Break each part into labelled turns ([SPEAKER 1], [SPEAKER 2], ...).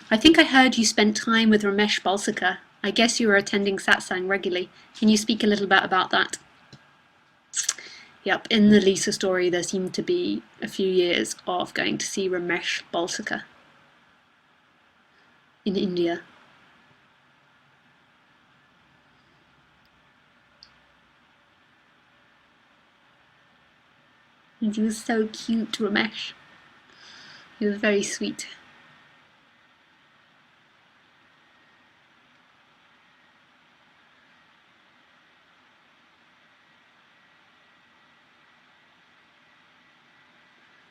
[SPEAKER 1] I think I heard you spent time with Ramesh Balsakar. I guess you were attending satsang regularly. Can you speak a little bit about that? Yep, in the Lisa story there seemed to be a few years of going to see Ramesh Balsakar in India. And he was so cute, Ramesh. He was very sweet.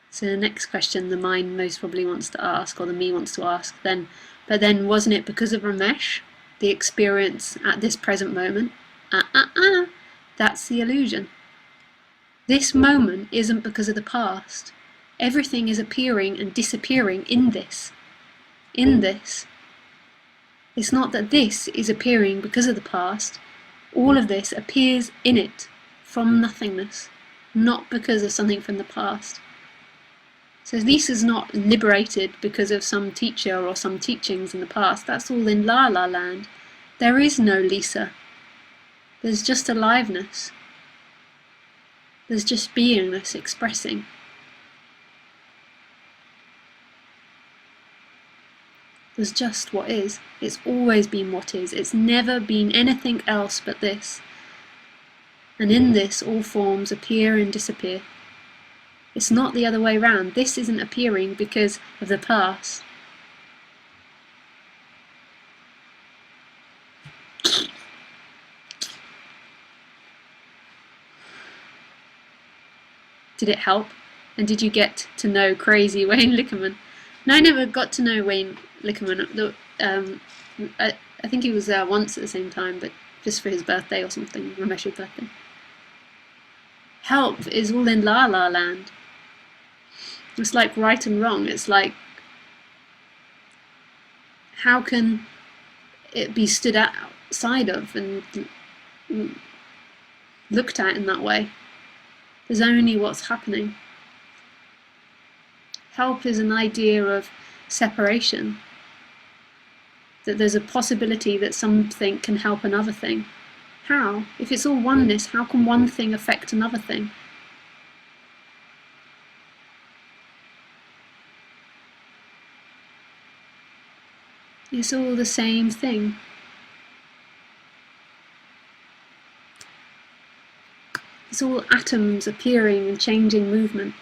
[SPEAKER 1] So the next question the mind most probably wants to ask, or the me wants to ask, but then wasn't it because of Ramesh, the experience at this present moment? That's the illusion. This moment isn't because of the past. Everything is appearing and disappearing in this. In this. It's not that this is appearing because of the past. All of this appears in it, from nothingness, not because of something from the past. So Lisa's not liberated because of some teacher or some teachings in the past. That's all in La La Land. There is no Lisa. There's just aliveness. There's just beingness expressing. There's just what is. It's always been what is. It's never been anything else but this. And in this, all forms appear and disappear. It's not the other way round. This isn't appearing because of the past. Did it help? And did you get to know crazy Wayne Lickerman? No, I never got to know Wayne Lickerman. I think he was there once at the same time, but just for his birthday or something, Ramesh's birthday. Help is all in La La Land. It's like right and wrong. It's like, how can it be stood outside of and looked at in that way? There's only what's happening. Help is an idea of separation. That there's a possibility that something can help another thing. How? If it's all oneness, how can one thing affect another thing? It's all the same thing. It's all atoms appearing and changing movement.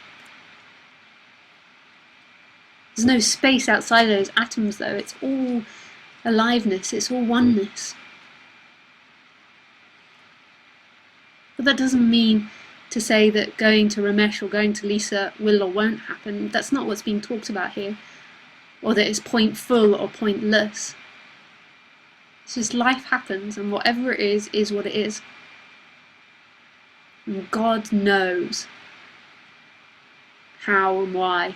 [SPEAKER 1] There's no space outside of those atoms though, it's all aliveness, it's all oneness. But that doesn't mean to say that going to Ramesh or going to Lisa will or won't happen. That's not what's being talked about here. Or that it's pointful or pointless. It's just life happens and whatever it is what it is. And God knows how and why.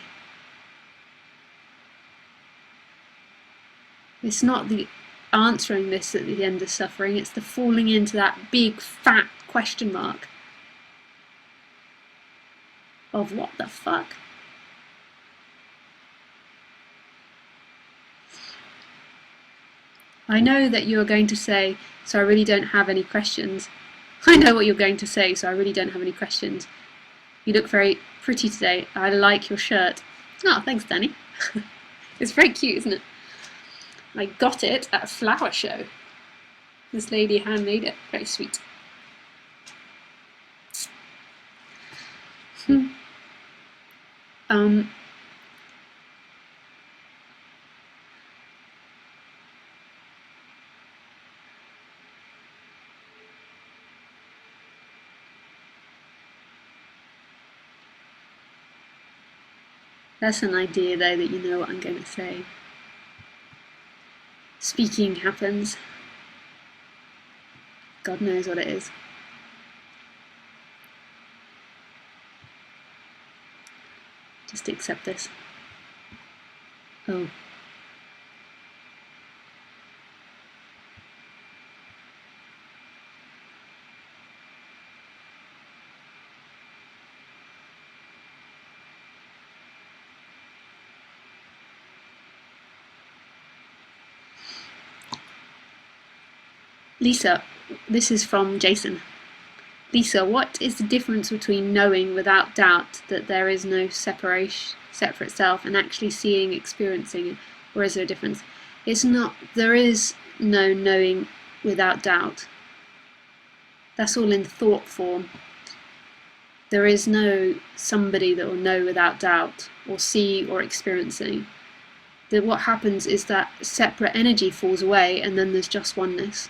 [SPEAKER 1] It's not the answering this at the end of suffering, it's the falling into that big fat question mark of what the fuck. I know that you're going to say, so I really don't have any questions. I know what you're going to say, so I really don't have any questions. You look very pretty today. I like your shirt. Oh, thanks, Danny. It's very cute, isn't it? I got it at a flower show. This lady handmade it. Very sweet. That's an idea though that you know what I'm going to say. Speaking happens. God knows what it is. Just accept this. Oh. Lisa, this is from Jason. Lisa, what is the difference between knowing without doubt that there is no separate self and actually seeing, experiencing it? Or is there a difference? It's not, there is no knowing without doubt. That's all in thought form. There is no somebody that will know without doubt, or see or experiencing. What happens is that separate energy falls away and then there's just oneness.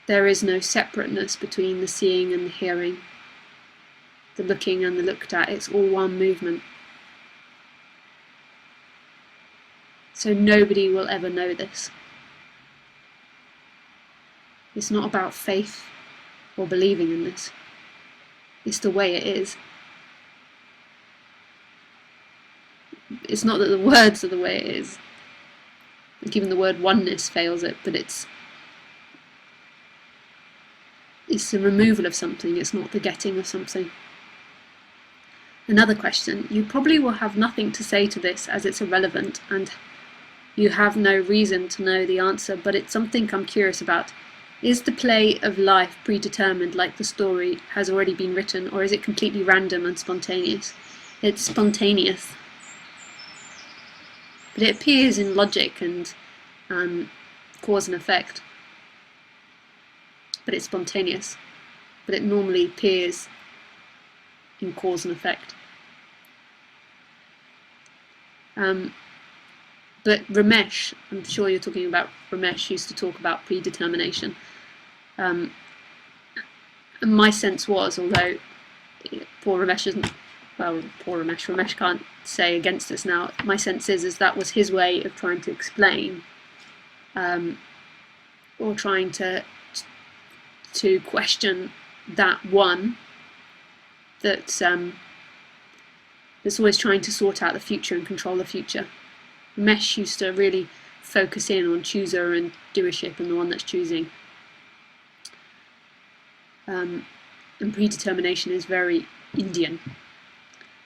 [SPEAKER 1] There is no separateness between the seeing and the hearing, the looking and the looked at. It's all one movement. So nobody will ever know this. It's not about faith or believing in this. It's the way it is. It's not that the words are the way it is. Like even the word oneness fails it, but it's the removal of something, it's not the getting of something. Another question. You probably will have nothing to say to this as it's irrelevant and you have no reason to know the answer, but it's something I'm curious about. Is the play of life predetermined, like the story has already been written, or is it completely random and spontaneous? It's spontaneous. But it appears in logic and cause and effect. But it's spontaneous. But it normally appears in cause and effect. But Ramesh, I'm sure you're talking about Ramesh, used to talk about predetermination. And my sense was, although poor Ramesh isn't, well, poor Ramesh can't say against us now, my sense is that was his way of trying to explain or trying to question that one that's always trying to sort out the future and control the future. Ramesh used to really focus in on chooser and doership and the one that's choosing. And predetermination is very Indian.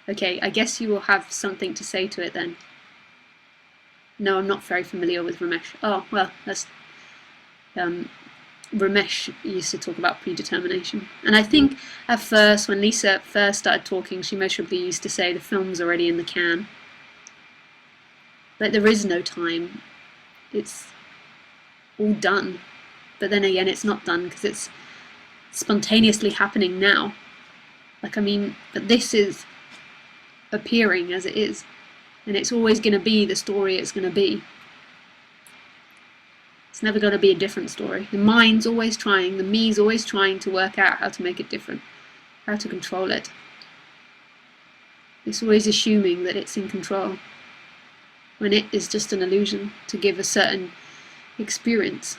[SPEAKER 1] Okay, I guess you will have something to say to it then. No, I'm not very familiar with Ramesh. Oh, well, that's Ramesh used to talk about predetermination. And I think at first, when Lisa first started talking, she most probably used to say the film's already in the can. Like there is no time. It's all done. But then again, it's not done because it's spontaneously happening now. Like, I mean, but this is appearing as it is. And it's always going to be the story it's going to be. It's never going to be a different story. The mind's always trying, the me's always trying to work out how to make it different, how to control it. It's always assuming that it's in control, when it is just an illusion to give a certain experience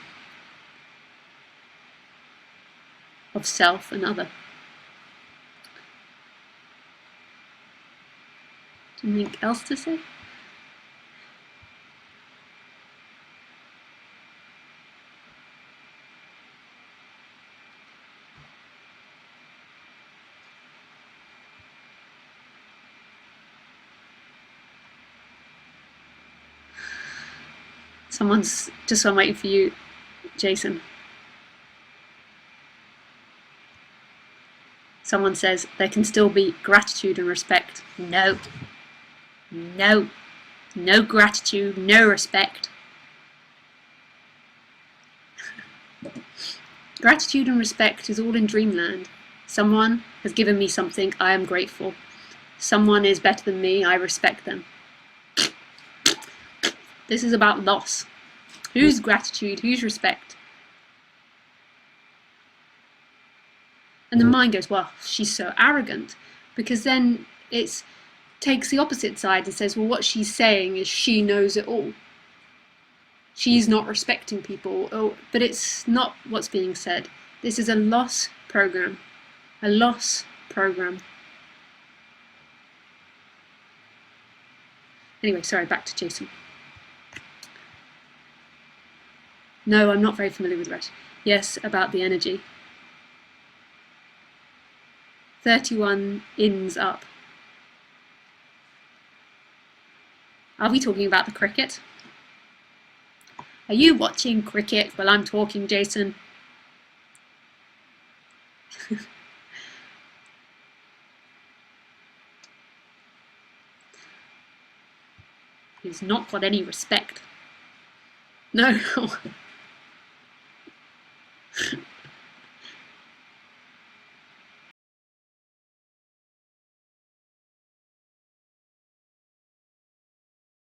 [SPEAKER 1] of self and other. Anything else to say? Someone's just I'm waiting for you, Jason. Someone says there can still be gratitude and respect. No. No. No gratitude, no respect. Gratitude and respect is all in dreamland. Someone has given me something, I am grateful. Someone is better than me, I respect them. This is about loss. Whose gratitude? Whose respect? And the mind goes, well, she's so arrogant. Because then it takes the opposite side and says, well, what she's saying is she knows it all. She's not respecting people. Oh, but it's not what's being said. This is a loss program. A loss program. Anyway, sorry, back to Jason. No, I'm not very familiar with Ramesh. Yes, about the energy. 31 ins up. Are we talking about the cricket? Are you watching cricket while I'm talking, Jason? He's not got any respect. No.